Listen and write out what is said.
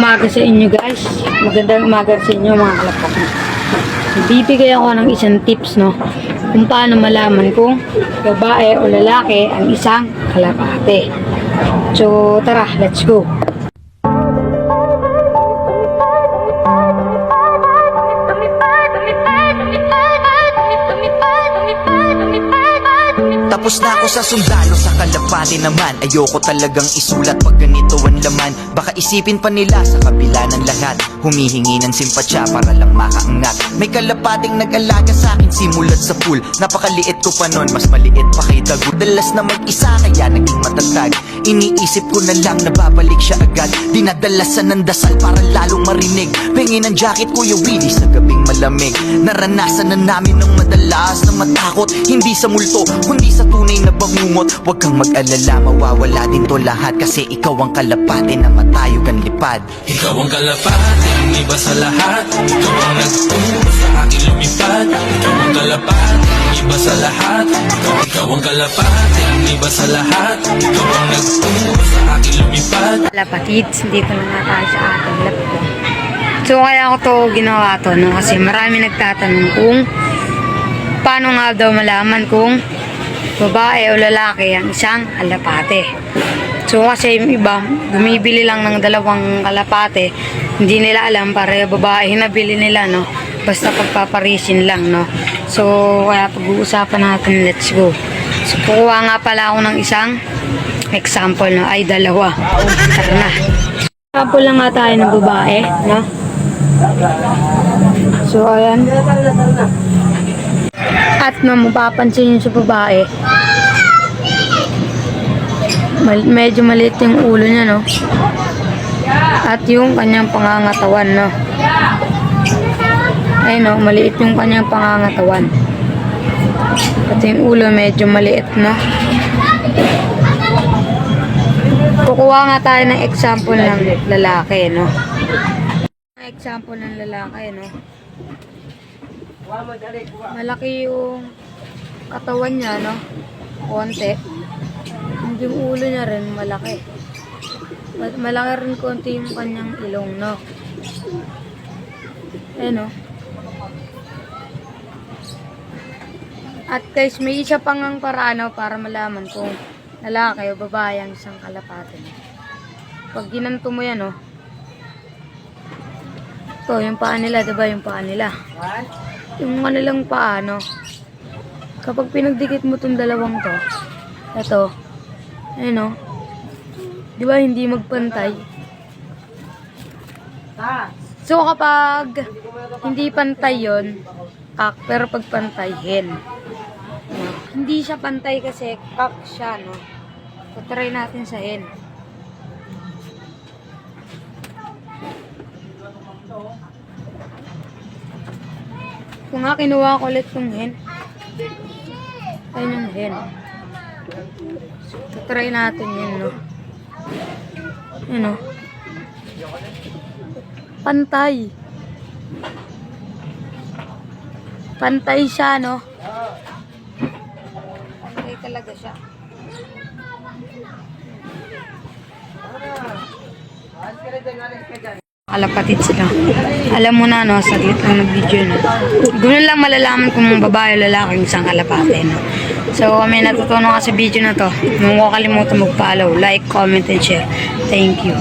umaga sa inyo guys. Magandang umaga sa inyo mga kalapok. Bibigay ako ng isang tips no kung paano malaman kung babae o lalaki ang isang kalapate. So tara, let's go. Tapos na ako sa sundalo, sa kalapate naman ayoko talagang isulat pag ganito ang laman. Baka isipin pa nila sa kabila ng lahat humihingi ng simpatsya para lang makaangat. May kalapating nag-alaga sa akin simulat sa pool. Napakaliit ko pa nun, mas maliit pa kay Dago. Dalas na mag-isa kaya naging matatag. Iniisip ko na lang na babalik siya agad. Dinadalasan ng dasal para lalong marinig. Pengi ng jacket Kuya Willie sa gabing malamig. Naranasan na namin ng madalas na matakot. Hindi sa multo, kundi sa tunay na bangungot. Huwag kang mag-alala, mawawala din to lahat. Kasi ikaw ang kalapate na matayog ang lipad. Ikaw ang kalapate, ang iba sa lahat. Ikaw ang nagturo sa akin lumipad. Ikaw ang kalapate, ang iba sa lahat. Ikaw ang kalapate, ang iba sa lahat. Ikaw ang nagturo sa akin lumipad. Kalapatids, dito na nga tayo sa ating laptop. So kaya ako to ginawa to no? Kasi marami nagtatanong kung paano nga daw malaman kung babae o lalaki ang isang kalapate. So kasi yung iba, bumibili lang ng dalawang kalapate, hindi nila alam para babae nabili nila no. Basta pagpaparisin lang no. So kaya pag-uusapan natin, let's go. So kukuha nga pala ako ng isang example no, ay dalawa. Tara na. Example lang nga tayo ng babae no. So ayan. At mapapansin nyo sa babae, medyo maliit yung ulo niya, no? At yung kanyang pangangatawan, no? Ay, no? Maliit yung kanyang pangangatawan. At yung ulo medyo maliit, no? Kukuha nga tayo ng example ng lalaki, no? Example ng lalaki, no? Malaki yung katawan niya, no? Konti. Yung ulo niya rin malaki. Malaki rin konti yung kanyang ilong, no? No? At guys, may isa pang ang paraan para malaman kung lalaki o babae ang isang kalapate. Pag ginanto mo yan, no? Ito, yung paa nila, diba yung paa nila? Yung kanilang paa, no? Kapag pinagdikit mo itong dalawang to, ito, no? Di ba hindi magpantay? So kapag hindi pantay yon, kak, pero pag pantay, hen. No? Hindi siya pantay kasi kak siya, no? So try natin sa hen. Kung nga kinuha ko ulit yung hen. Ayun yung hen. So, try natin yun, no? Yun, no? Pantay. Pantay siya, no? Pantay talaga siya. Kalapatid sila. Alam mo na, no, saglit lang ng video na. Ganoon lang malalaman kung babae o lalaki ang isang kalapate, no. So, kami natutunan ka sa video na to. Huwag mo kalimutan mag-follow, like, comment, and share. Thank you.